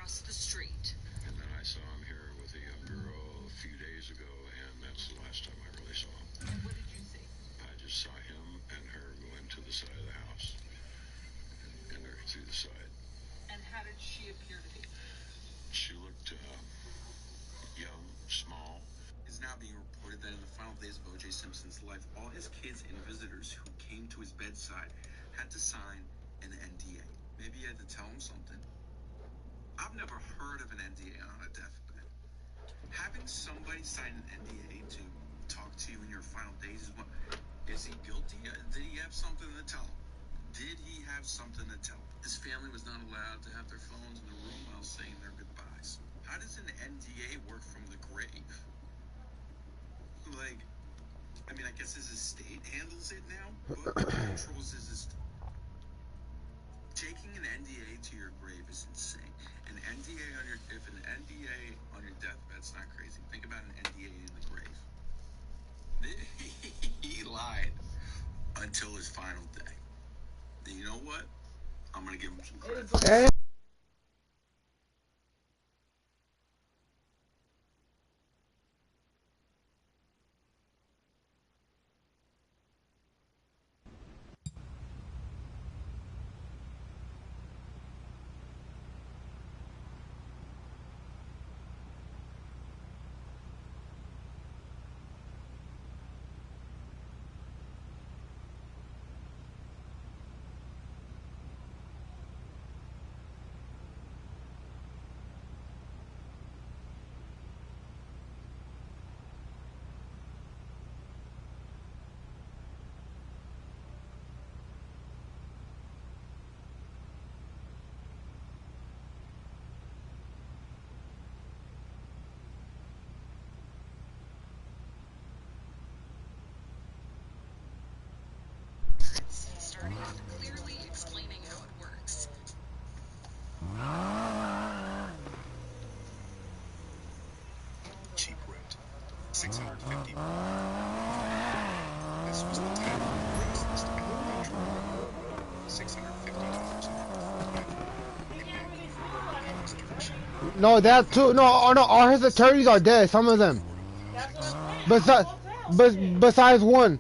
across the street. And then I saw him here with a young girl a few days ago, and that's the last time I really saw him. And what did you see? I just saw him and her go into the side of the house, and they're through the side. And how did she appear to be? She looked young, small. It's now being reported that in the final days of O.J. Simpson's life, all his kids and visitors who came to his bedside had to sign an NDA. Maybe he had to tell him something. I've never heard of an NDA on a deathbed. Having somebody sign an NDA to talk to you in your final days is what... Is he guilty? Did he have something to tell him? Did he have something to tell him? His family was not allowed to have their phones in the room while saying their goodbyes. How does an NDA work from the grave? Like, I mean, I guess his estate handles it now, but who controls his estate? Taking an NDA to your grave is insane. An NDA on your, if an NDA on your deathbed's not crazy, think about an NDA in the grave. He lied until his final day. And you know what? I'm gonna give him some credit. Starting off clearly explaining how it works. Cheap rent. $650. This was the title of the Craigslist ad. $650 No, that too. No, oh no, all his attorneys are dead. Some of them. Besides one.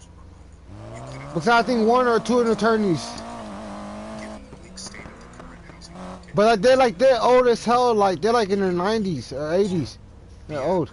Because I think one or two attorneys. But like they're old as hell. Like they're like in their 90s or 80s. They're old.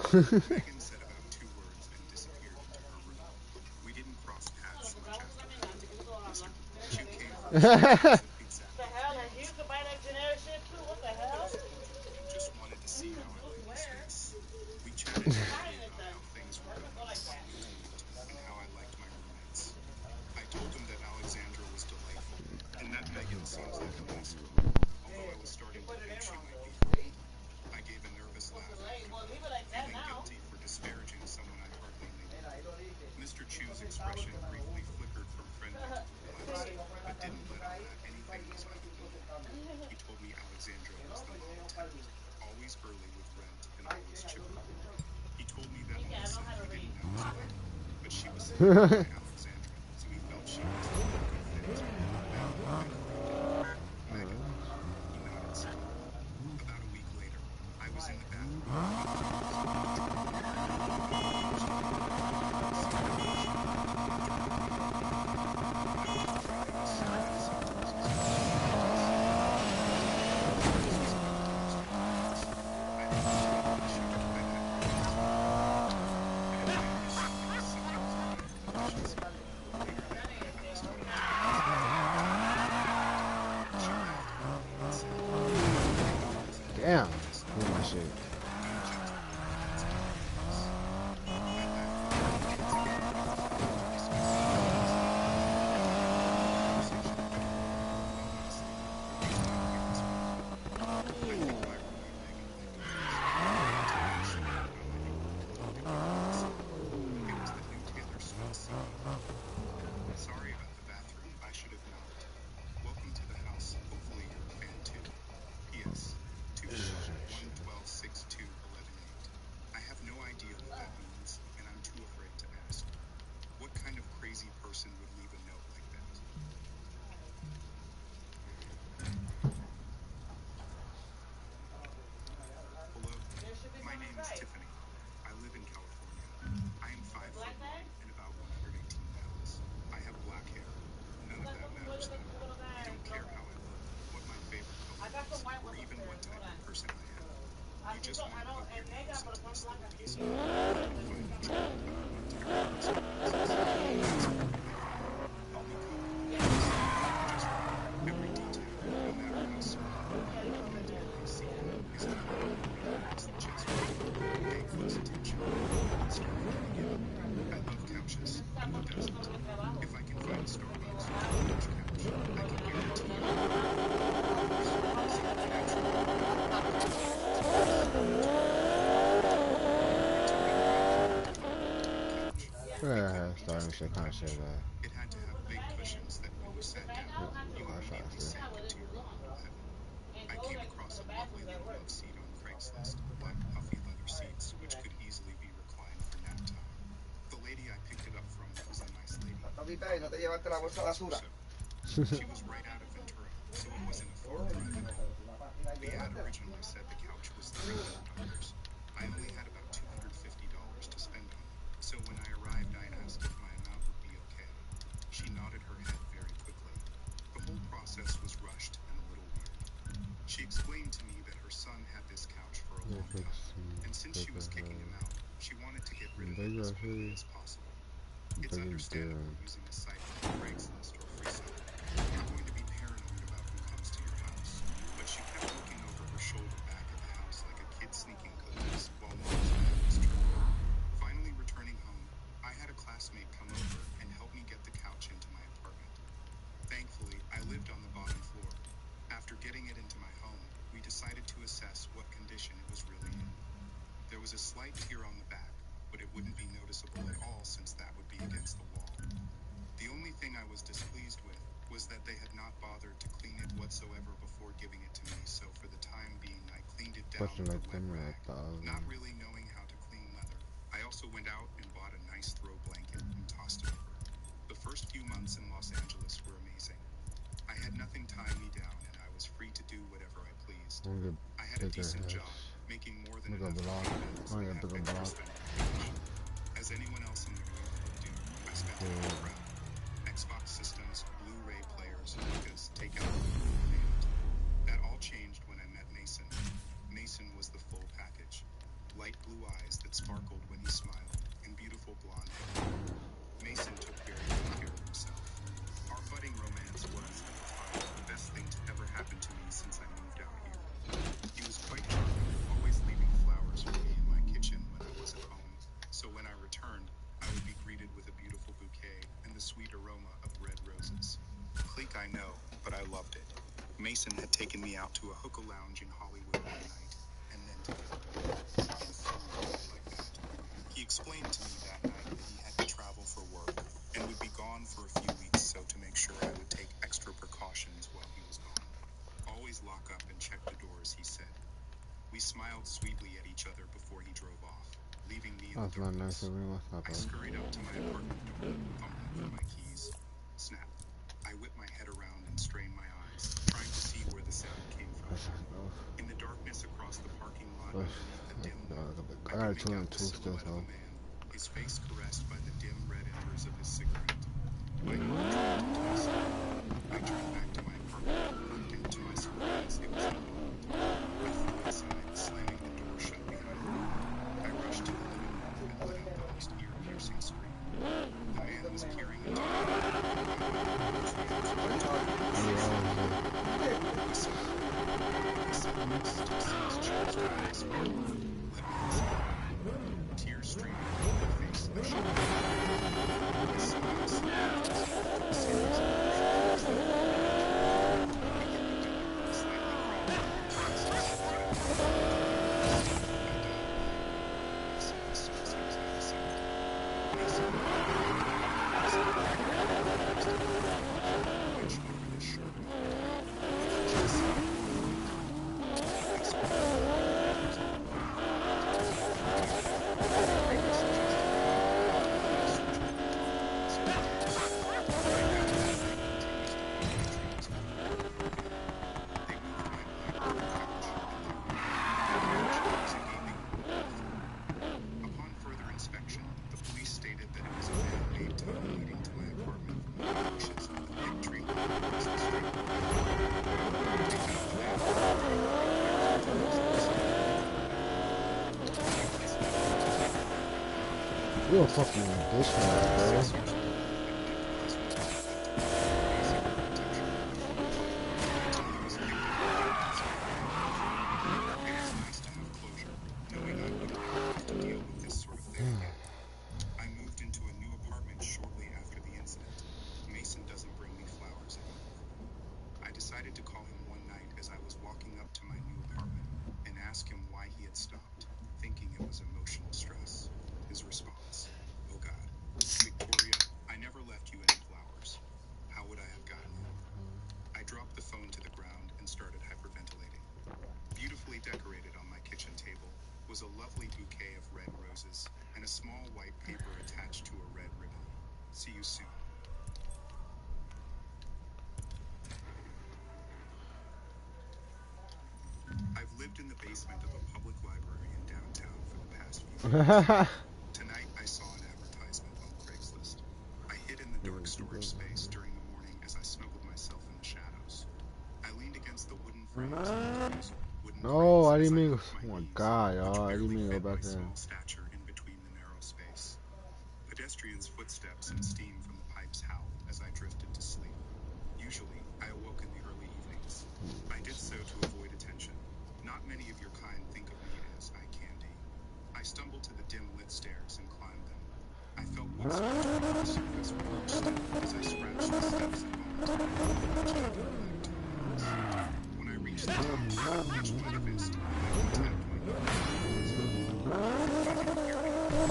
Megan said about 2 words and disappeared into her room. We didn't cross paths much after that. Mr. Chu came from the hell? And he used to buy that generic shit too? What the hell? And just wanted to see how I liked the space. We chatted about how things were going and how I liked my roommates. I told him that Alexandra was delightful and that Megan seems like a nice girl, although I was starting to think she might be. I gave a nervous laugh, feeling guilty Alexandra, so he felt she was a good fit. Megan, he nodded slowly. About a week later, I was in the bathroom. Damn. Look at my shit. Sorry about the bathroom. I should have knocked. Welcome to the house. Hopefully you're a fan too. P.S. 2-1-12-6-2-11-8. I have no idea what that means, and I'm too afraid to ask. What kind of crazy person would leave a note like that? Hello, my name is Tiffany. I live in California. I am 5'1" and about 118 pounds. I have black hair. None of that matters though. You don't care how I look, what my favorite color is, or even what type of person I am. You just want to poke your nose into this little piece of work and find the truth about what type of person I is. Help me cope. Just remember, every detail, no matter how small or monumental it may seem, is important. It's the chess move. Pay close attention. Start from the beginning. I love couches. Who doesn't? If I can find a Starbucks or a couch, I can guarantee you Starting to kind of shit that. it had to have big cushions that when you sat down, you immediately sank into your comfortable heaven. I came across a lovely little love seat on Craigslist, black puffy leather seats, which could easily be reclined for nap time. The lady I picked it up from was a nice lady. She was right out of Ventura, so it wasn't a far drive at all. The ad originally said the couch was $300. I only had about $250 to spend on it, so when I arrived I asked if my amount would be okay. She nodded her head very quickly. The whole process was rushed and a little weird. She explained to me that her son had this couch for a long time, and since she was kicking him out, she wanted to get rid of it as quickly as possible. It's understandable using a site like Craigslist or FreeSide. You're going to be paranoid about who comes to your house, but she kept looking over her shoulder back at the house like a kid sneaking cookies while mom's back was turned. Finally returning home, I had a classmate come over and help me get the couch into my apartment. Thankfully, I lived on the bottom floor. After getting it into my home, we decided to assess what condition it was really in. There was a slight tear on the back, but it wouldn't be noticeable at all since that would be against the wall. The only thing I was displeased with was that they had not bothered to clean it whatsoever before giving it to me, so for the time being I cleaned it down with a wet rag, not really knowing how to clean leather. I also went out and bought a nice throw blanket and tossed it over. The first few months in Los Angeles were amazing. I had nothing tying me down and I was free to do whatever I pleased. I had a decent job, making more than enough to pay bills and have extra spending cash. As anyone else in New York would do, I spent it on crap. Xbox systems, Blu-ray players, because takeout would name it. That all changed when I met Mason. Mason was the full package. Light blue eyes that sparkled when he smiled, and beautiful blonde hair. Mason took very good care of himself. Our budding romance was, at the time, the best thing to ever happen to me since I moved out here. He was quite charming, always leaving flowers for me in my kitchen when I wasn't home. So when I returned, I would be greeted with a beautiful bouquet and the sweet aroma of red roses. Clique, I know, but I loved it. Mason had taken me out to a hookah lounge in Hollywood one night, and then to like that. He explained to me that night that he had to travel for work and would be gone for a few weeks, so to make sure I would take extra precautions while he was gone. Always lock up and check the doors, he said. We smiled sweetly at each other before he drove off. leaving me in That's the not darkness. nice of me. What's up, I scurried up to my apartment door, fumbling for my keys. Snap. I whip my head around and strain my eyes, trying to see where the sound came from. In the darkness across the parking lot underneath the dim wall, I I gotta could tune make in out the two still, silhouette of so. a man, his face caressed by the dim red embers of his cigarette. My heart dropped into my stomach. I turned back to my apartment, and to my surprise, it was unlocked. I flew inside, slamming the door shut behind me. I rushed to the living room and let out the most ear-piercing scream. The man was peering into my room. He said next to his chest with a whisper, "Let me inside." Tears streaming down my face, I shut my eyes. His smile seemed to explode a series of emotions that he hit the door, slightly crawling across his squat. He said as soon as he was out of sight. Mason, which over this short amount of time, upon further inspection, the police stated that it was a man-made tunnel leading to my apartment from the bushes on the big tree line across the street. They found the man You're a fucking audition, bro. I moved into a new apartment shortly after the incident. Mason doesn't bring me flowers anymore. I decided to call him one night as I was walking up to my new apartment and ask him why he had stopped, thinking it was emotional stress. His response, "Oh God, Victoria, I never left you any flowers. How would I have gotten them?" I dropped the phone to the ground and started hyperventilating. Beautifully decorated on my kitchen table was a lovely bouquet of red roses and a small white paper attached to a red ribbon. See you soon. I've lived in the basement of a public library in downtown for the past few years. Tonight I saw an advertisement on Craigslist. I hid in the dark storage space during the morning as I snuggled myself in the shadows. I leaned against the wooden frames of the doors. No, I didn't mean. Oh Oh my god, which y'all. I didn't barely mean to fit go my back there. small stature in between the narrow space. Pedestrians' footsteps and steam from the pipes howled as I drifted to sleep. Usually, I awoke in the early evenings. I did so to avoid attention. Not many of your kind think of me as eye candy. I stumbled to the dim-lit stairs and climbed them. I felt wood scratch beneath the surface with each step as I scratched the steps involuntarily with my jagged black toenails. When I reached the top, I clenched my fist and lightly tapped my knee. I didn't hear anything.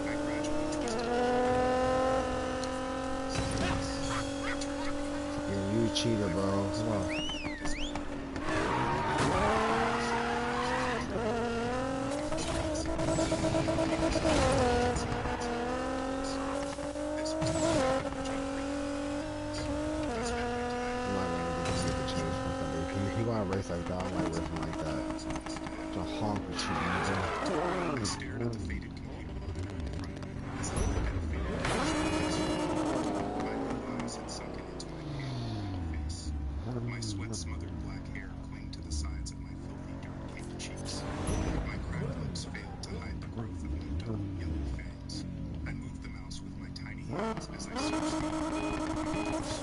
I gradually twisted Yeah, you a cheater, bro. Come on. He gonna race like that. I don't like racing like that. It's a honk with you, nigga. I stared at the faded computer monitor in front of me as I looked at a faded picture. My blue eyes had sunken into my pale, weedy face. My sweat-smothered black hair clinged to the sides of my filthy, dirt-caked cheeks. My cracked lips failed to hide the growth of my dull, yellow fangs. I moved the mouse with my tiny hands as I searched the computers.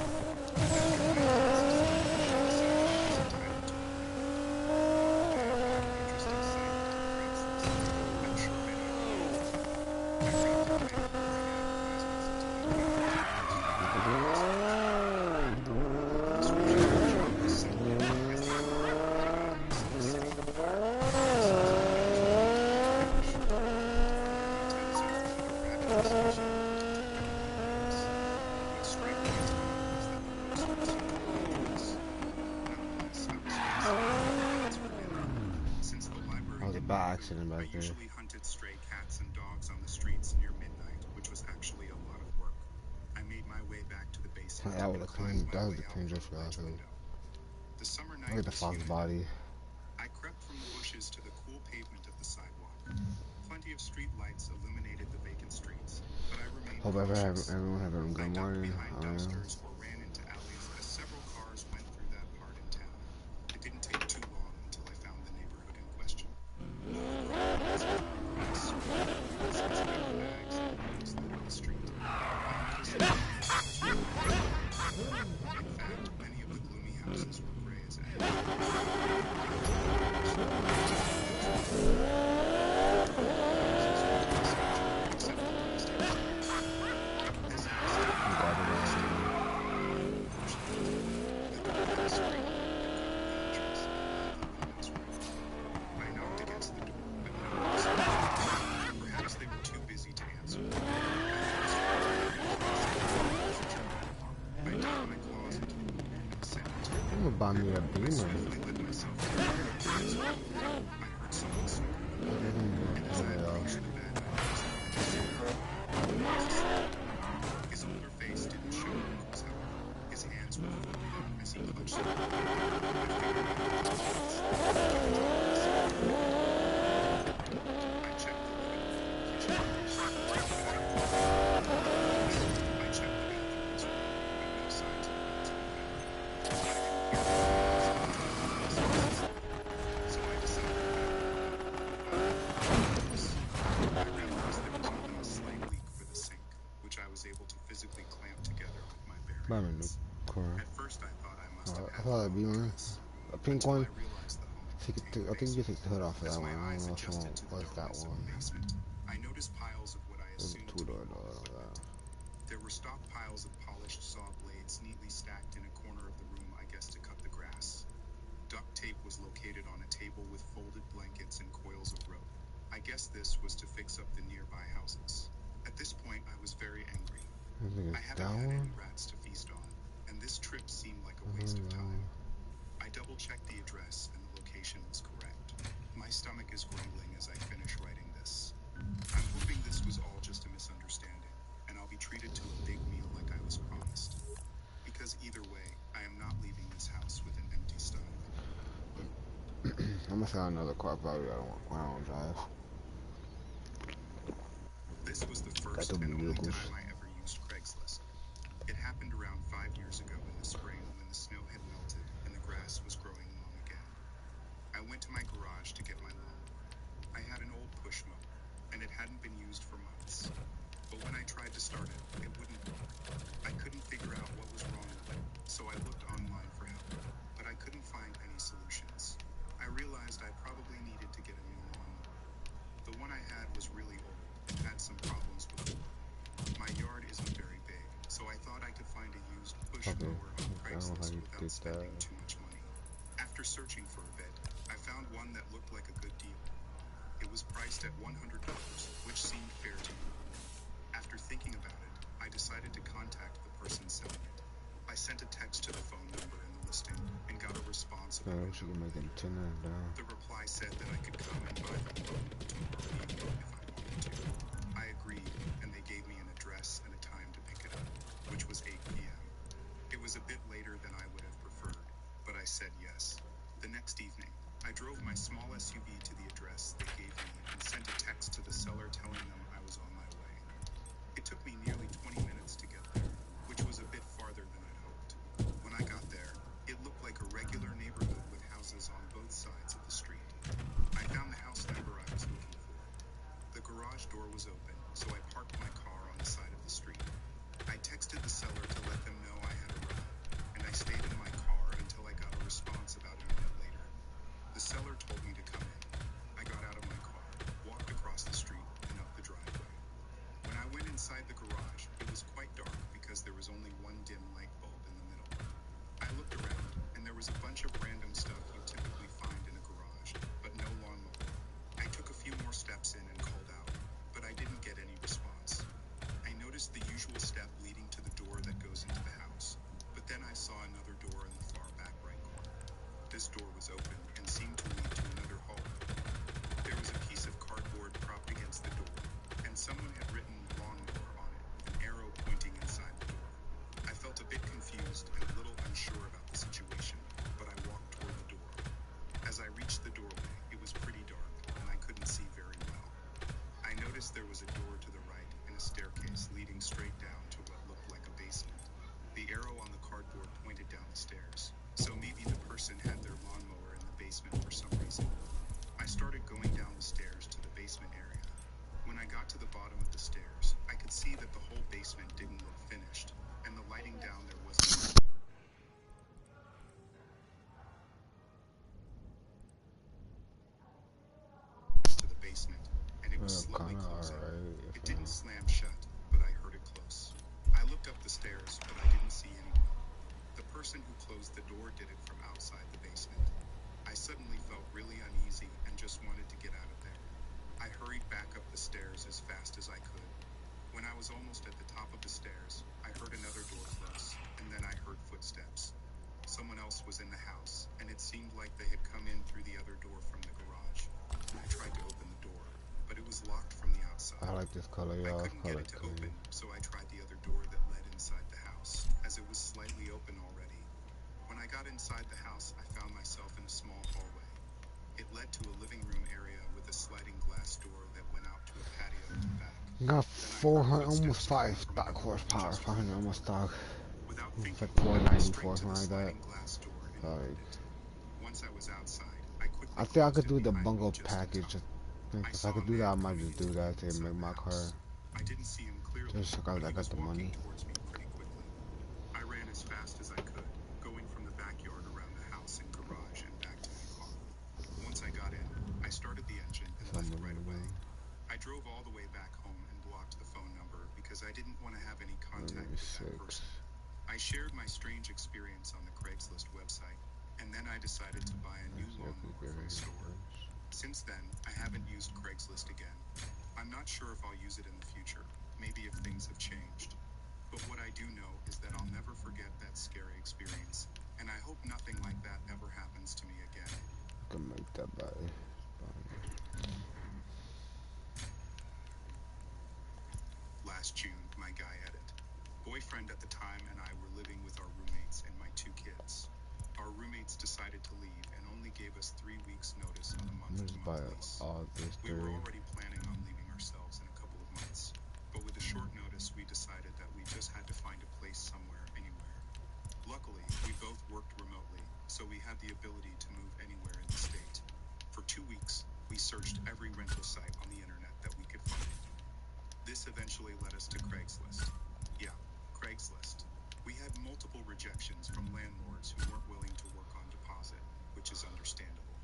After my That was a bad accident I back there. usually hunted stray cats and dogs on the streets near midnight, which was actually a lot of work. I made my way back to the basement That was and a climbed pain. my That was way the out painful from the guy ledge too. window. The summer night Look at the was Fox humid. body. I crept from the bushes to the cool pavement of the sidewalk. Plenty of street lights illuminated the vacant streets, but I remained Hope cautious. everyone have a I good ducked morning. behind dumpsters or ran into alleys as several cars went through that part in town. It didn't take too long until I found the neighborhood in question. Bags and bags littered the street. I noticed that in fact, many of the gloomy houses were gray as ash. I knocked against the door, but no one answered. Perhaps they were too busy to answer. I dug my claws into the wall and ascended to I'm gonna buy me a I Beamer. swiftly let myself down. I heard someone snore, and as I approached the bed, his older face didn't show wrinkles, however. His hands were full as he clutched the door. I checked the living room, kitchen, I checked the bathroom as well, but no signs of rats were found. So I decided I realized there was only a slight leak for the sink, which I was able to physically clamp together with my bare Buy me a hands. new car. At first I thought I must have I had thought the it'd be wrong one. address, A pink until one. I realized the home contained I think you take the hood off of As that my one. I eyes don't know which one adjusted to the was that darkness of one. the basement, I noticed piles of what I It was a assumed to be two-door old door. equipment. There were stock piles of polished saw blades neatly stacked in a corner of the room, I guess to cut the grass. Duct tape was located on a table with folded blankets and coils of rope. I guess this was to fix up the nearby houses. At this point, I was very angry. I think I it's haven't that had one. any rats to feast on, and this trip seemed like a waste of time. I double-checked the address, and the location was correct. My stomach is grumbling as I finish writing this. I'm hoping this was all just a misunderstanding, and I'll be treated to a big meal like I was promised. Because either way, I am not leaving this house with an empty stomach. I'm gonna sell another car. Probably I don't drive. This was the Got first them and only vehicles. time I ever used Craigslist. It happened around 5 years ago in the spring when the snow had melted and the grass was growing long again. I went to my garage to get my lawnmower. I had an old push mower, and it hadn't been used for months. But when I tried to start it, it wouldn't work. I couldn't figure out what was wrong with it, so I looked online for help, but I couldn't find any solutions. I realized I probably needed to get a new lawnmower. The one I had was really old and had some problems with oil. My yard isn't very big, so I thought I could find a used push Okay. mower on I don't know how Craigslist you without did spending that. too much money. After searching for a bit, I found one that looked like a good deal. It was priced at $100, which seemed fair to me. After thinking about it, I decided to contact the person selling it. I sent a text to the phone number in the listing and got a response So about a she note. can make it 10 down. The reply said that I could come and buy the phone tomorrow evening if I wanted to. I agreed, and they gave me an address and a time to pick it up, which was 8 p.m. It was a bit later than I would have preferred, but I said yes. The next evening, I drove my small SUV to the address they gave me and sent a text to the seller telling them I was on my way. It took me nearly 20 minutes to get there, which was a bit farther than I'd hoped. When I got there, it looked like a regular neighborhood with houses on both sides of the street. I found the house number I was looking for. The garage door was open, so I parked my car on the side of the street. I texted the seller to let them know I had arrived, and I stayed in my car until I got a response about a minute later. The seller told me to come in. basement area. When I got to the bottom of the stairs, I could see that the whole basement didn't look finished, and the lighting down there wasn't to the basement, and it was slowly closing. It didn't slam shut, but I heard it close. I looked up the stairs, but I didn't see anyone. The person who closed the door did it from outside the basement. I suddenly felt really uneasy and just wanted to get out of there. I hurried back up the stairs as fast as I could. When I was almost at the top of the stairs, I heard another door close, and then I heard footsteps. Someone else was in the house, and it seemed like they had come in through the other door from the garage. I tried to open the door, but it was locked from the outside. I like this color, I y'all. couldn't get it to open, so I tried the other door that led inside the house, as it was slightly open already. When I got inside the house, I found myself in a small hallway. It led to a living room area with a sliding glass door that went out to a patio in the back. Got 400, almost 5 stock horsepower, 500 almost stock. Without It's thinking, like I went 494 straight to the something like that. sliding glass door and Like, opened it. Once I was outside, I quickly I think I could closed it do the behind me bungle just in package. time. If I could do that, I might just do that to make my car. I didn't see him clearly, Just because but I he got was the walking money. towards me pretty quickly. I ran as fast as I could, going from the backyard around the house and garage and back to my car. Once I got in, I started the engine and left right away. I drove all the way back home and blocked the phone number because I didn't want to have any contact with that person. I shared my strange experience on the Craigslist website, and then I decided to buy a new lawnmower from the store. Since then, I haven't used Craigslist again. I'm not sure if I'll use it in the future, maybe if things have changed. But what I do know is that I'll never forget that scary experience, and I hope nothing like that ever happens to me again. I can make that better. Last June, my guy edit. Boyfriend at the time and I were living with our roommates and my 2 kids. Our roommates decided to leave and only gave us 3 weeks notice on a month-to-month lease. We were already planning on leaving ourselves in a couple of months, but with a short notice we decided that we just had to find a place somewhere, anywhere. Luckily, we both worked remotely, so we had the ability to move anywhere in the state. For 2 weeks, we searched every rental site on the internet that we could find. This eventually led us to Craigslist. Yeah, Craigslist. We had multiple rejections from landlords who weren't willing to work on deposit, which is understandable.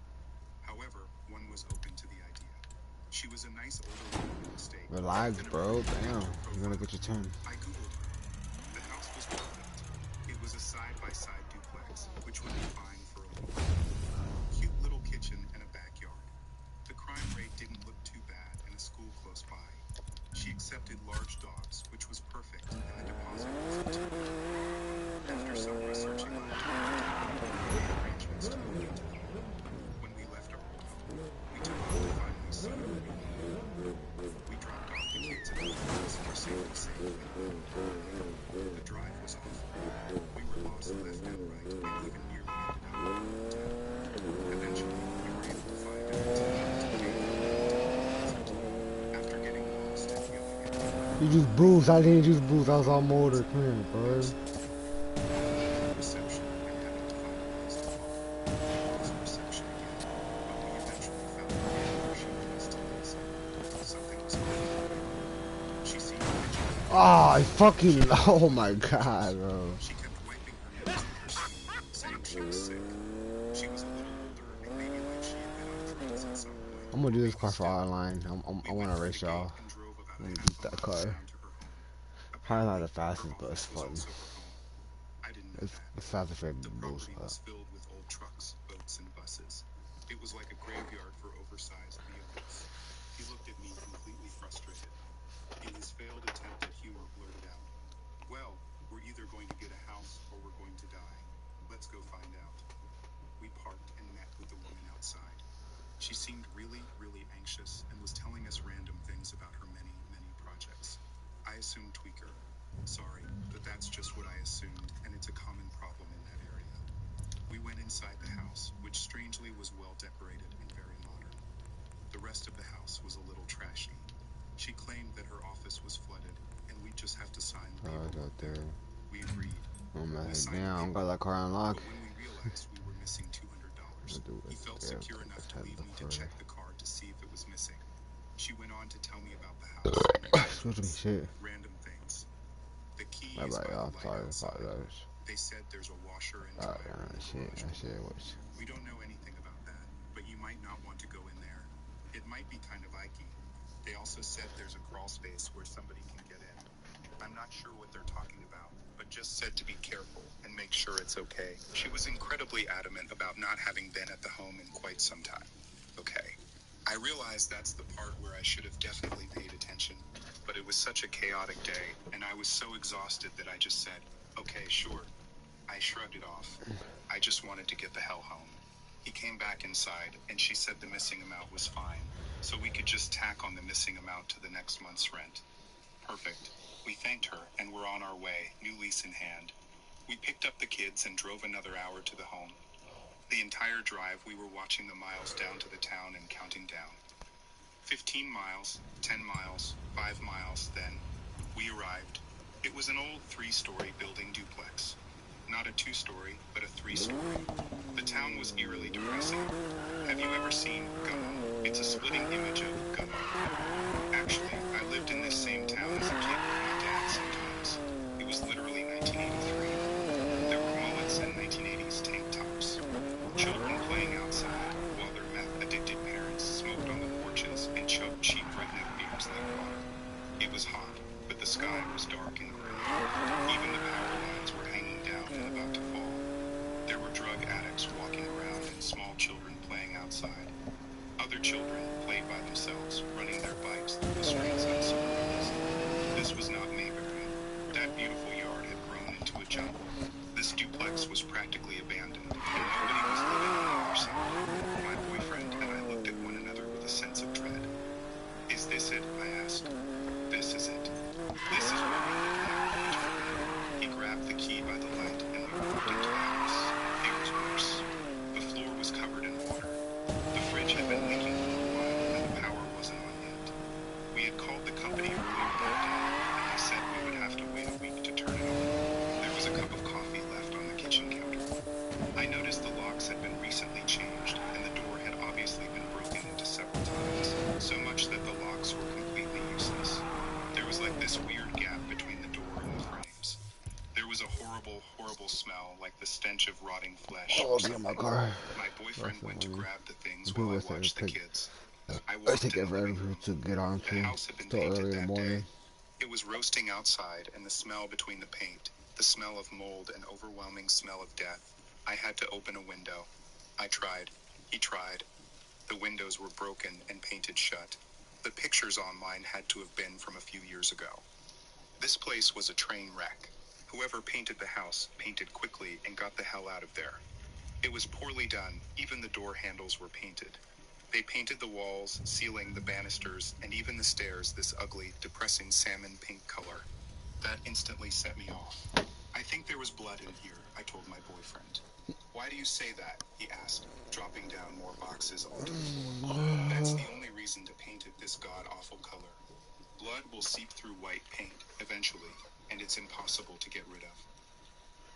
However, one was open to the idea. She was a nice older woman in the state. Relax, bro. Damn. You're gonna get your turn. I googled her. The house was perfect. It was a side-by-side duplex, which would be fine for a little while. Cute little kitchen and a backyard. The crime rate didn't look too bad, and a school close by. She accepted large dogs, which was perfect, and the deposit wasn't too bad. After some researching on the internet, we made arrangements to move into the home. When we left our old home, we took off to finally see where we lived. We dropped off the kids at the house for safety. The drive was awful. We were lost left and right, and even nearly ended up in a hotel. Eventually, we were able to find a hotel to pay for it. After getting lost and yelling at people, You just bruised. I didn't use bruise. I was all motor. Come here, bro. reception and having to find a place to park. It was reception again, but we eventually found a man where she wanted us to lease. Something was off. She seemed vigilant. Ah, I fucking. Oh my god, bro. She kept wiping her nose with her sleeve, saying she was sick. She was a little older and maybe like she had been on drugs at some point. I'm gonna do this car for online. I We want went to through race the y'all. gate and drove about Let me a beat half a that mile car. down to her home. Probably not the Apparently, fastest, her but it's office was fun. also her home. I didn't know that. It's faster for The boost property up. was filled with old trucks, boats, and buses. It was like a graveyard for oversized vehicles. He looked at me completely frustrated. In his failed attempt at humor, blurted out, "Well, we're either going to get a house or we're going to die. Let's go find out." We parked and met with the woman outside. She seemed really, really anxious and was telling us random things about her many, many projects. I assumed tweaker. Sorry, but that's just what I assumed, and it's a common problem in that area. We went inside the house, which strangely was well decorated and very modern. The rest of the house was a little trashy. She claimed that her office was flooded, and we'd just have to sign the paperwork Out there. there. We agreed. I'm We like, signed the damn, got paperwork, that car unlocked. but when we realized we were missing $200, he felt secure enough to leave me to check the car to see if it was missing. She went on to tell me about the house. Excuse me, shit. Random things. The key I'm is like, by the I'm light sorry, outside. apologize. They said there's a washer and dryer in the Shit, garage. that shit was. We don't know anything about that, but you might not want to go in there. It might be kind of icky. They also said there's a crawl space where somebody can get in. I'm not sure what they're talking about, but just said to be careful and make sure it's okay. She was incredibly adamant about not having been at the home in quite some time. Okay. I realize that's the part where I should have definitely paid attention, but it was such a chaotic day, and I was so exhausted that I just said, okay, sure. I shrugged it off. I just wanted to get the hell home. He came back inside, and she said the missing amount was fine, so we could just tack on the missing amount to the next month's rent. Perfect. We thanked her, and were on our way, new lease in hand. We picked up the kids and drove another hour to the home. The entire drive, we were watching the miles down to the town and counting down. 15 miles, 10 miles, 5 miles, then we arrived. It was an old 3-story building duplex. Not a 2-story, but a 3-story. The town was eerily depressing. Have you ever seen Gummo? It's a splitting image of Gummo. Actually, I lived in this same town as a kid with my dad sometimes. It was literally 1983. There were mullets and 1980s tank tops. Children playing outside, while their meth-addicted parents smoked on the porches and chugged cheap redneck beers like water. It was hot, but the sky was dark and gray. Even the power lines were hanging down and about to fall. There were drug addicts walking around and small children playing outside. Other children played by themselves, running their bikes through the streets on suburbs. This was not Mayberry. That beautiful yard had grown into a jungle. This duplex was practically abandoned, and nobody was living on the other side. My boyfriend and I looked at one another with a sense of dread. Is this it? I asked. This is it. This is where we live now, he told me. He grabbed the key by the light, and we walked into the house. It was worse. The floor was covered in water. The fridge had been leaking for a while, and the power wasn't on yet. We had called the company earlier that day, and they said we would have to wait a week to turn it on. There was a cup of coffee left on the kitchen counter. I noticed the locks had been recently changed, and the door had obviously been broken into several times, so much that the locks were completely useless. There was like this weird gap between the door and the frames. There was a horrible, horrible smell, like the stench of rotting flesh or Oh, my something. car. My boyfriend went to grab the things People while I say watched the take, kids. I I walked take in it the for living room. to get on The to. house had been Still painted early in the that morning. day. It was roasting outside, and the smell between the paint, the smell of mold and overwhelming smell of death. I had to open a window. I tried. He tried. The windows were broken and painted shut. The pictures online had to have been from a few years ago. This place was a train wreck. Whoever painted the house painted quickly and got the hell out of there. It was poorly done. Even the door handles were painted. They painted the walls, ceiling, the banisters, and even the stairs this ugly, depressing salmon pink color. That instantly set me off. I think there was blood in here, I told my boyfriend. Why do you say that? He asked, dropping down more boxes onto the floor. That's the only reason to paint it this god-awful color. Blood will seep through white paint, eventually, and it's impossible to get rid of.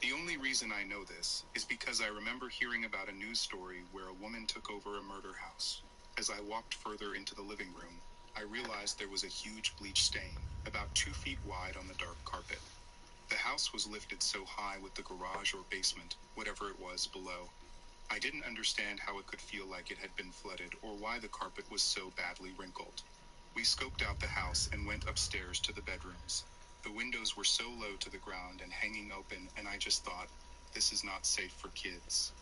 The only reason I know this is because I remember hearing about a news story where a woman took over a murder house. As I walked further into the living room, I realized there was a huge bleach stain, about 2 feet wide on the dark carpet. The house was lifted so high with the garage or basement, whatever it was, below. I didn't understand how it could feel like it had been flooded or why the carpet was so badly wrinkled. We scoped out the house and went upstairs to the bedrooms. The windows were so low to the ground and hanging open, and I just thought, this is not safe for kids.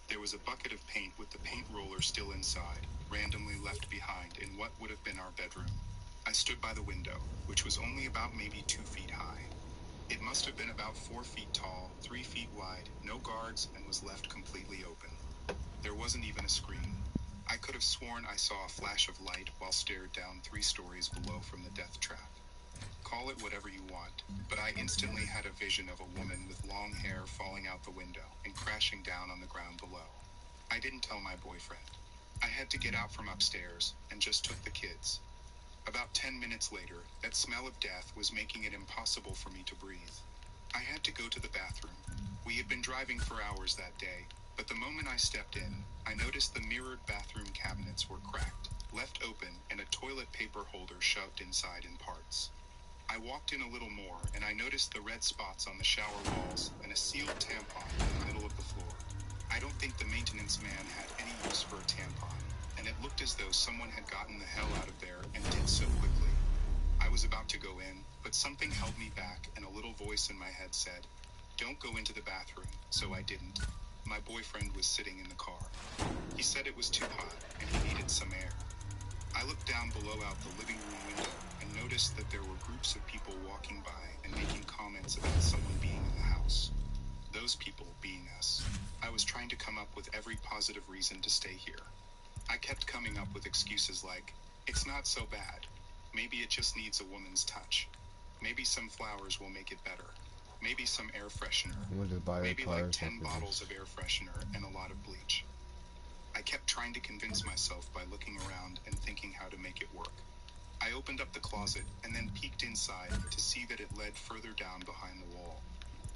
There was a bucket of paint with the paint roller still inside, randomly left behind in what would have been our bedroom. I stood by the window, which was only about maybe 2 feet high. It must have been about 4 feet tall, 3 feet wide, no guards, and was left completely open. There wasn't even a screen. I could have sworn I saw a flash of light while stared down 3 stories below from the death trap. Call it whatever you want, but I instantly had a vision of a woman with long hair falling out the window and crashing down on the ground below. I didn't tell my boyfriend. I had to get out from upstairs and just took the kids. About 10 minutes later, that smell of death was making it impossible for me to breathe. I had to go to the bathroom. We had been driving for hours that day, but the moment I stepped in, I noticed the mirrored bathroom cabinets were cracked, left open, and a toilet toilet paper holder shoved inside in parts. I walked in a little more, and I noticed the red spots on the shower walls and a sealed tampon in the middle of the floor. I don't think the maintenance man had any use for a tampon, and it looked as though someone had gotten the hell out of there and did so quickly. I was about to go in, but something held me back, and a little voice in my head said, "Don't go into the bathroom," so I didn't. My boyfriend was sitting in the car. He said it was too hot, and he needed some air. I looked down below out the living room window and noticed that there were groups of people walking by and making comments about someone being in the house. Those people being us. I was trying to come up with every positive reason to stay here. I kept coming up with excuses like, "It's not so bad. Maybe it just needs a woman's touch. Maybe some flowers will make it better. Maybe some air freshener. We'll just buy Maybe like 10 after bottles this. of air freshener and a lot of bleach." I kept trying to convince myself by looking around and thinking how to make it work. I opened up the closet and then peeked inside to see that it led further down behind the wall.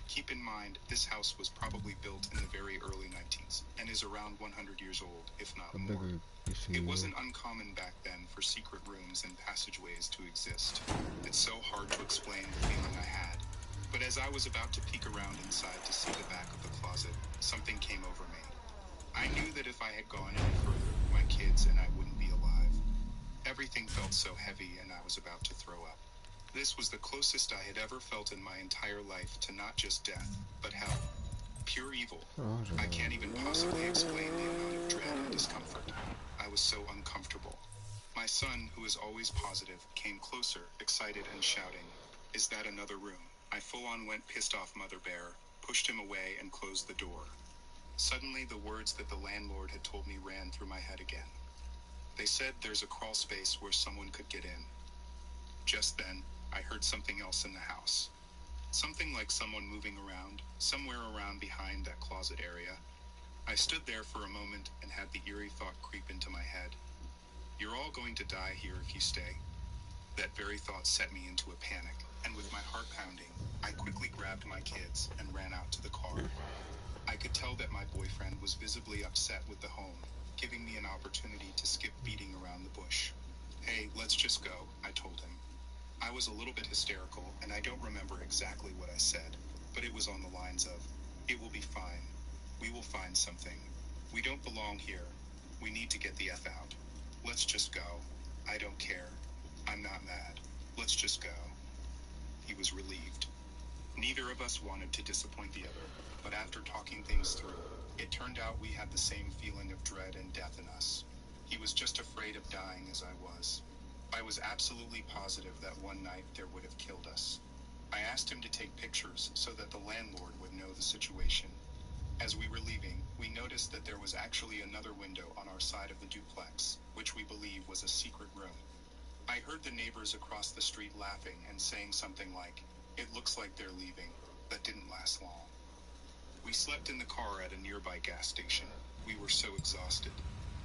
Keep in mind, this house was probably built in the very early 90s and is around 100 years old, if not The more. bigger you see It wasn't uncommon back then for secret rooms and passageways to exist. It's so hard to explain the feeling I had. But as I was about to peek around inside to see the back of the closet, something came over me. I knew that if I had gone any further, my kids and I wouldn't be alive. Everything felt so heavy and I was about to throw up. This was the closest I had ever felt in my entire life to not just death, but hell. Pure evil. I can't even possibly explain the amount of dread and discomfort. I was so uncomfortable. My son, who is always positive, came closer, excited and shouting, "Is that another room?" I full-on went pissed off Mother Bear, pushed him away and closed the door. Suddenly, the words that the landlord had told me ran through my head again. They said there's a crawl space where someone could get in. Just then, I heard something else in the house. Something like someone moving around, somewhere around behind that closet area. I stood there for a moment and had the eerie thought creep into my head. You're all going to die here if you stay. That very thought set me into a panic, and with my heart pounding, I quickly grabbed my kids and ran out to the car. I could tell that my boyfriend was visibly upset with the home, giving me an opportunity to skip beating around the bush. "Hey, let's just go," I told him. I was a little bit hysterical, and I don't remember exactly what I said, but it was on the lines of, "It will be fine. We will find something. We don't belong here. We need to get the F out. Let's just go. I don't care. I'm not mad. Let's just go." He was relieved. Neither of us wanted to disappoint the other, but after talking things through, it turned out we had the same feeling of dread and death in us. He was just afraid of dying as I was. I was absolutely positive that one night there would have killed us. I asked him to take pictures so that the landlord would know the situation. As we were leaving, we noticed that there was actually another window on our side of the duplex, which we believe was a secret room. I heard the neighbors across the street laughing and saying something like, "It looks like they're leaving." That didn't last long. We slept in the car at a nearby gas station. We were so exhausted.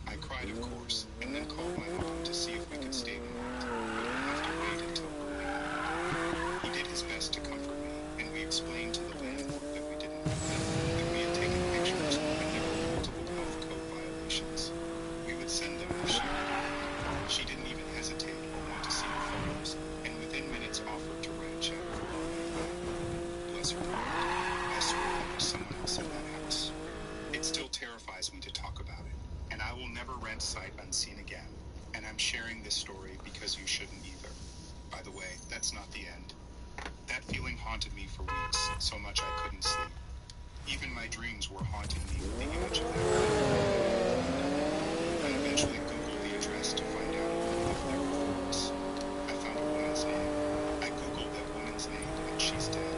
I cried, of course, and then called my mom to see if we could stay the night, but we'd have to wait until early morning. He did his best to comfort me, and we explained to the landlord that we didn't know that we had taken pictures and there were multiple health code violations. We would send them if she needed. She didn't even hesitate or want to see the photos, and within minutes offered to write a check for our money. Bless her heart. I swear there was someone else in that house. It still terrifies me to talk about it, and I will never rent sight unseen again. And I'm sharing this story because you shouldn't either. By the way, that's not the end. That feeling haunted me for weeks, so much I couldn't sleep. Even my dreams were haunting me with the image of that woman. I eventually Googled the address to find out if there were forms. I found a woman's name. I Googled that woman's name, and she's dead.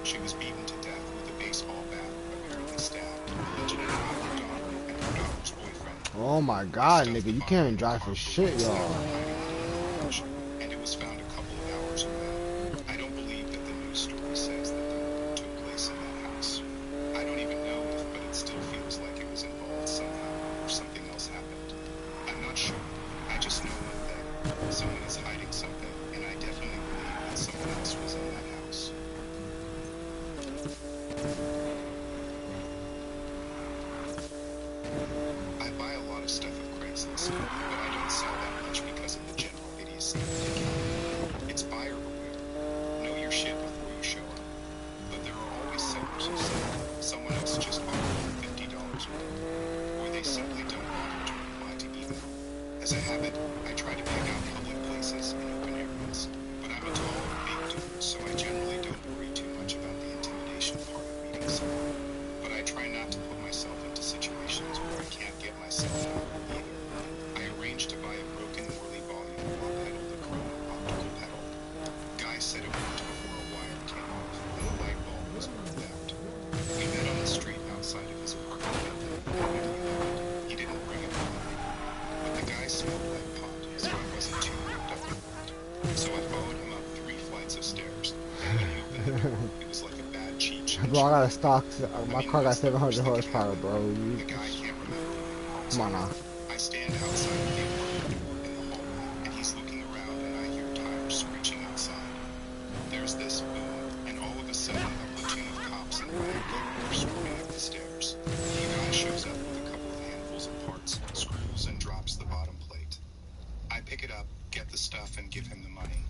She was beaten to death with a baseball bat, apparently stabbed, allegedly by her daughter and her daughter's boyfriend. Oh my god, nigga, you can't drive for shit, y'all. And it was found a couple of hours away. I don't believe that the news story says that the murder took place in that house. I don't even know if, but it still feels like it was involved somehow, or something else happened. I'm not sure. I just know one thing. Someone is hiding something, and I definitely believe that someone else was in that house. I buy a lot of stuff of Craigslist, but I don't sell that much because of the general seem ridiculous. It's buyer beware. Know your shit before you show up. But there are always sellers who say someone else just bought for $50 more, or they simply don't bother to reply to email. As a habit, I try to pick out public places and open areas, but I'm a tall, big dude, so I generally don't worry too much about the intimidation part of meeting someone. But I try not to put myself into situations where I can't get myself out either. I arranged to buy a broken Morley volume while pedal the chrome optical pedal. Guy said it worked before a wire came off, and the light bulb was moved out. We met on the street outside of his apartment building. He didn't bring it with him. But the guy smelled like pot, so I wasn't too worked up with it. So I followed him up 3 flights of stairs, and when he opened the door, it was like a bad cheat sheet. Bro, I got a stock. My car got 700 horsepower, bro. The guy can't remember. Come on now. I stand outside of the apartment door in the hallway, and he's looking around, and I hear tires screeching outside. There's this boom, and all of a sudden, a platoon of cops in riot gear are swarming up the stairs. The guy shows up with a couple of handfuls of parts, screws, and drops the bottom plate. I pick it up, get the stuff, and give him the money.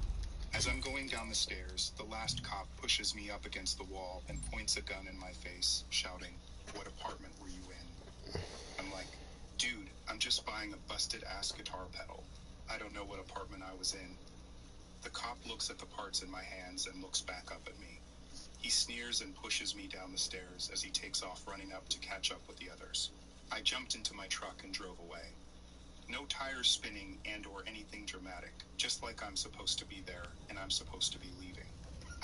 As I'm going down the stairs, the last cop pushes me up against the wall and points a gun in my face, shouting, "What apartment were you in?" I'm like, "Dude, I'm just buying a busted-ass guitar pedal. I don't know what apartment I was in." The cop looks at the parts in my hands and looks back up at me. He sneers and pushes me down the stairs as he takes off running up to catch up with the others. I jumped into my truck and drove away. No tires spinning and or anything dramatic, just like I'm supposed to be there and I'm supposed to be leaving.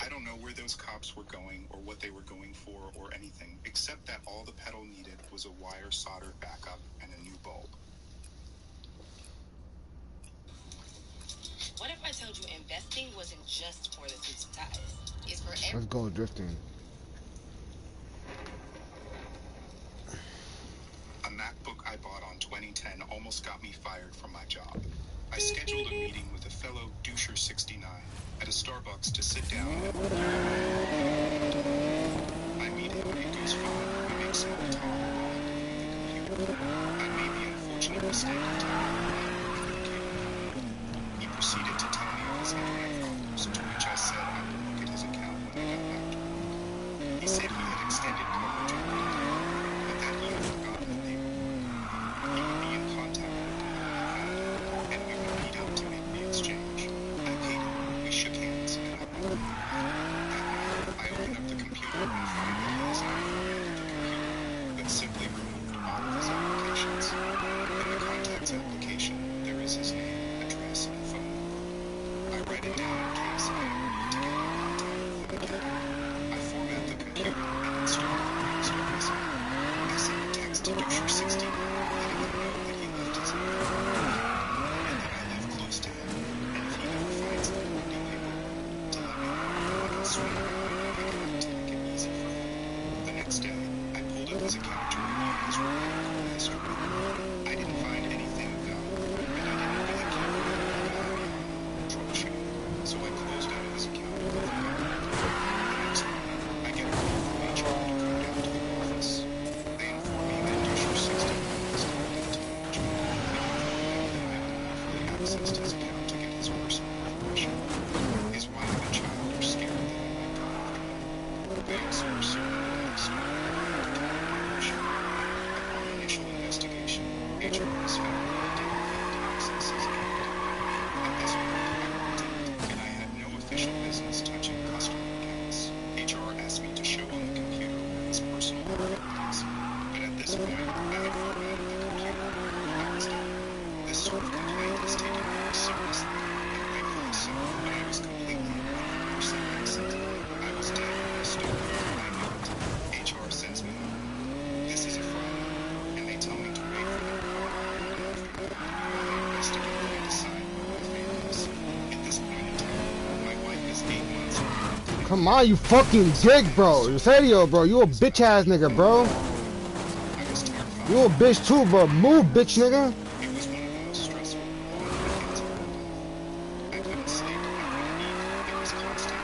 I don't know where those cops were going or what they were going for or anything, except that all the pedal needed was a wire soldered back up and a new bulb. What if I told you investing wasn't just for the suits and ties? It's for every... Let's go drifting. A MacBook I bought on 2010 almost got me fired from my job. I scheduled a meeting with a fellow doucher69 at a Starbucks to sit down and I meet him, it goes fine, we make small talk while I'm doing the computer. I made the unfortunate mistake of telling him he proceeded to tell me of his internet problems, to which I said I would look at his account when I got back to work. He said he had extended coverage on the account, but that he had forgotten the paperwork. He would be in contact with me when he had it, and we would meet up to make the exchange. I paid him, we shook hands, and I went. I opened up the computer and found that he has not formatted the computer, but simply removed all of his applications. In the contacts application, there is his name, address, and phone number. I write it down in case I ever need to get in contact with him again. I format the computer and install the next message. I sent a text to doucher69 letting him know that he left his number and that I live close to him, and if he ever finds the Monday paperwork, to let me know I can swing around and pick it up to make it easy for him. The next day, I pulled up his account to review his report history. I didn't find anything of value, and I didn't really care about troubleshooting, so I closed out of his account and let him go. The next morning, I get a call from HR to come down to the office. They inform me that doucher69 is connected to management, and I unlawfully accessed his account to get his personal information. His wife and child are scared that I might go after them. They also are certain that I have started upon initial investigation, HR has found that I didn't fail to access his account. At this point, I walked in, and I had no official business touching customer accounts. HR asked me to show on the computer where his personal information is, but at this point, I had formatted the computer. I was done. This sort of complaint is taken very seriously, and rightfully so, but I was completely 100% innocent. I was dead when I stood there. I knew it. HR sends me home. This is a Friday, and they tell me to wait for their call Monday afternoon. They investigate and decide what my fate is. At this point in time, my wife is 8 months pregnant. Come on, you fucking dick, bro. Sadio, bro. You a bitch ass nigga, bro. I was terrified. You a bitch too, bro. Move, bitch nigga. It was one of the most stressful, long weekends of my life. I couldn't sleep, I couldn't eat, it was constant.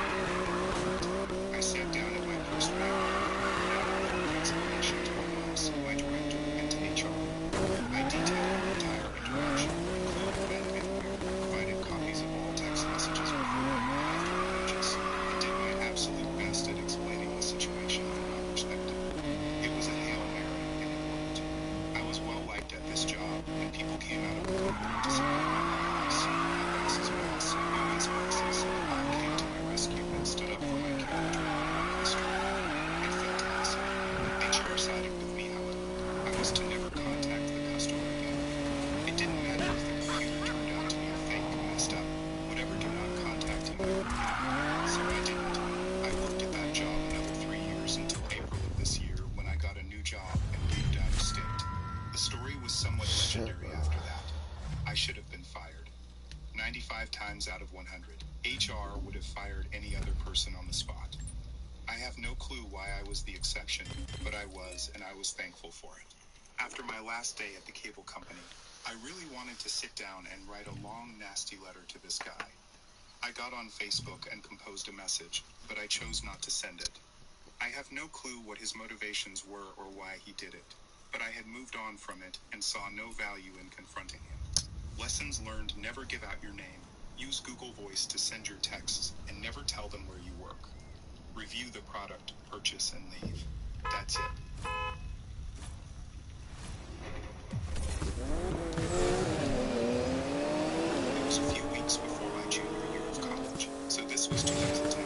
I sat down at my first round and wrote an explanation to my boss, my director, and to HR. I detailed our entire interaction, included when and where, provided copies of all 95 times out of 100, HR would have fired any other person on the spot. I have no clue why I was the exception, but I was, and I was thankful for it. After my last day at the cable company, I really wanted to sit down and write a long, nasty letter to this guy. I got on Facebook and composed a message, but I chose not to send it. I have no clue what his motivations were or why he did it, but I had moved on from it and saw no value in confronting him. Lessons learned: never give out your name, use Google Voice to send your texts, and never tell them where you work. Review the product, purchase, and leave. That's it. It was a few weeks before my junior year of college, so this was 2010.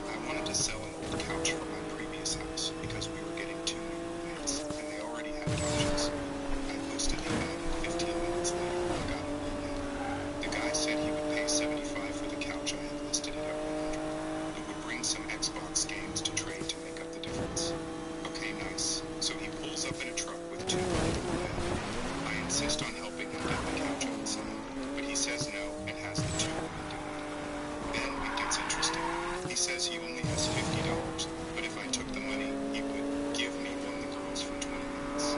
I wanted to sell an old couch from my previous house because we were getting 2 new roommates, and they already had couches. I posted the ad, and 15 minutes later, I got a roommate. The guy said he would pay $75 for the couch I had listed it at $100. It would bring some Xbox games to trade to make up the difference. Okay, nice. So he pulls up in a truck with 2 people in. I insist on helping him get the couch outside, but he says no and has the 2 women do it. Then it gets interesting. He says he only has $50, but if I took the money, he would give me one of the girls for 20 minutes.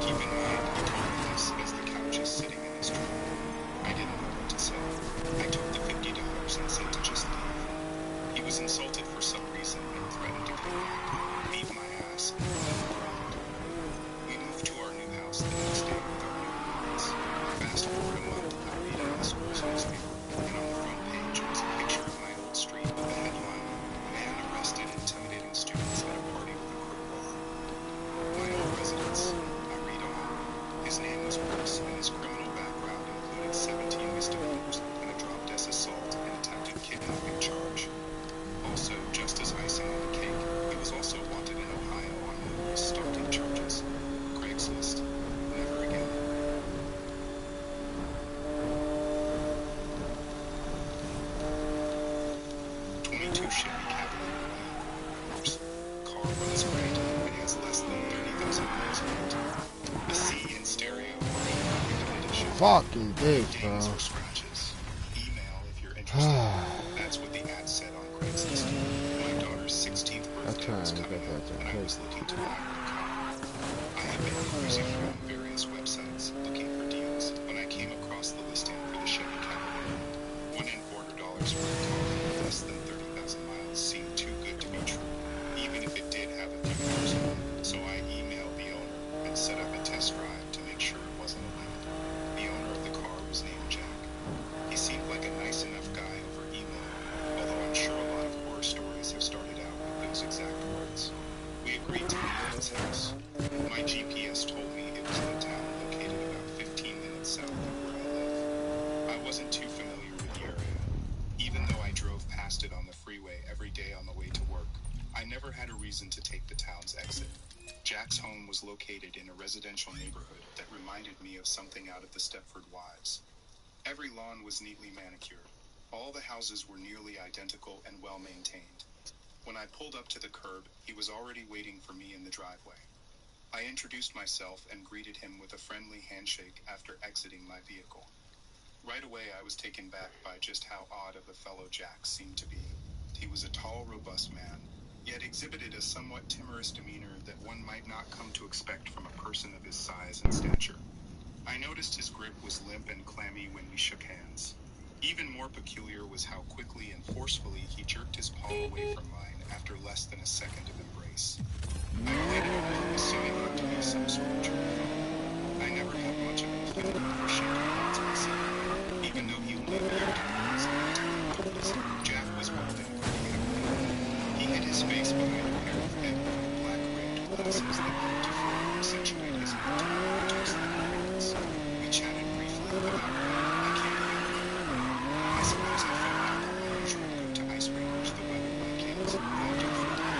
Keep in mind, he told me this as the couch is sitting in his truck. I didn't know what to say. I took the $50 and said to just leave. He was insulted for some reason and threatened to come back, beat my ass, and cried. We moved to our new house the next day with our new roommates. Fast forward a month, I read in the school's newspaper, and on the front page was a picture of my old street with the headline, "Man arrested intimidating students at a party with a crowbar." My old residence. I read on. His name was Bruce, and his criminal background included 17 misdemeanors and a drop-dead assault and attempted kidnapping charge. Also, just as icing on the cake, he was also wanted in Ohio on numerous stalking charges. Craigslist. Never again. '22 Chevy Cavalier horse. Car runs great. It has less than 30,000 miles on it. The C in stereo are in perfect condition. Fucking dick, bro. Dings or scratches. Email if you're interested. That's what the ad said on Craigslist. My daughter's 16th birthday was coming up, and I was looking to buy her a car. I had been cruising around various websites looking for deals when I came across the listing for the Chevy Cavalier. $1.25 for a car with less than 30,000 miles seemed too good to be true, even if it did have a few years on it. So I emailed the owner and set up a test drive to make sure it wasn't a limit. The owner of the car was named Jack. He seemed like a nice enough guy over email, although I'm sure a lot of horror stories have started out with those exact words. We agreed to meet at his house. My GPS told me it was in a town located about 15 minutes south of where I live. I wasn't too familiar with the area. Even though I drove past it on the freeway every day on the way to work, I never had a reason to take the town's exit. Jack's home was located in a residential neighborhood that reminded me of something out of the Stepford Wives. Every lawn was neatly manicured. All the houses were nearly identical and well maintained. When I pulled up to the curb, he was already waiting for me in the driveway. I introduced myself and greeted him with a friendly handshake after exiting my vehicle. Right away, I was taken back by just how odd of a fellow Jack seemed to be. He was a tall, robust man, yet exhibited a somewhat timorous demeanor that one might not come to expect from a person of his size and stature. I noticed his grip was limp and clammy when we shook hands. Even more peculiar was how quickly and forcefully he jerked his palm away from mine after less than a second of embrace. I played it off, assuming him to be some sort of germaphobe. I never had much of an affinity for shaking hands myself, even though he only appeared to be his lifetime. Jack was bald and pretty heavily. He hid his face behind a pair of big, black-rimmed glasses that looked to further accentuate his intensely appearance. We chatted briefly about I can't remember. I suppose I felt like I usually go to icebreakers the weather when it was beautiful day.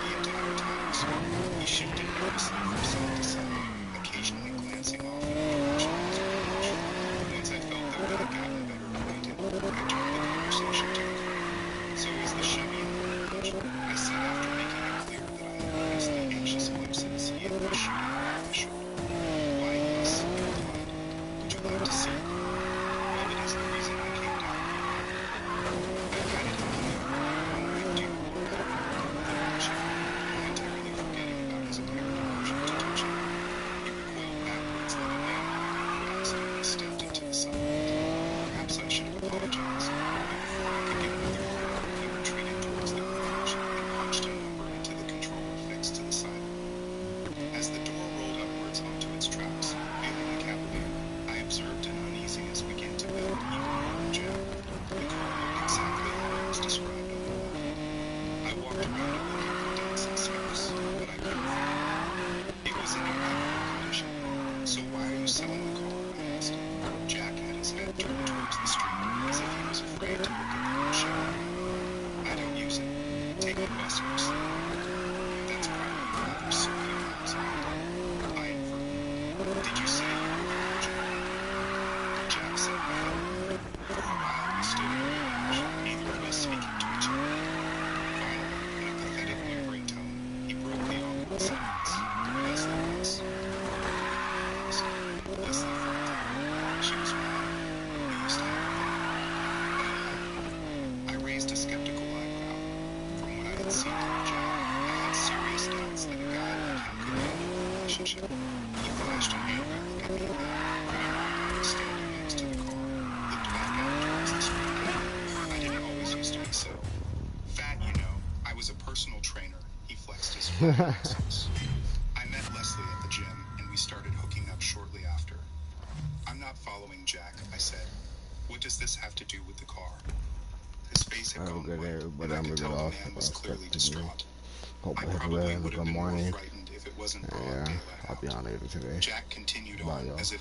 The entire time he shifted nervously from side to side, occasionally glancing off in the direction of his approach. Once I felt that we had gotten better acquainted, I turned the conversation to the car. "So is the Chevy in the garage?" I said after making it clear that I had noticed the anxious glimpses he had been shooting over my shoulder. "Why, yes," he replied. "Would you like to see it?" "Well, it is the I met Leslie at the gym, and we started hooking up shortly after. I'm not following Jack, I said. What does this have to do with the car? His face had gone white, and I could tell the man was clearly distraught. I probably would have been more frightened if it wasn't broad daylight I'll be out. on later today. Jack continued Bye, on y'all. as if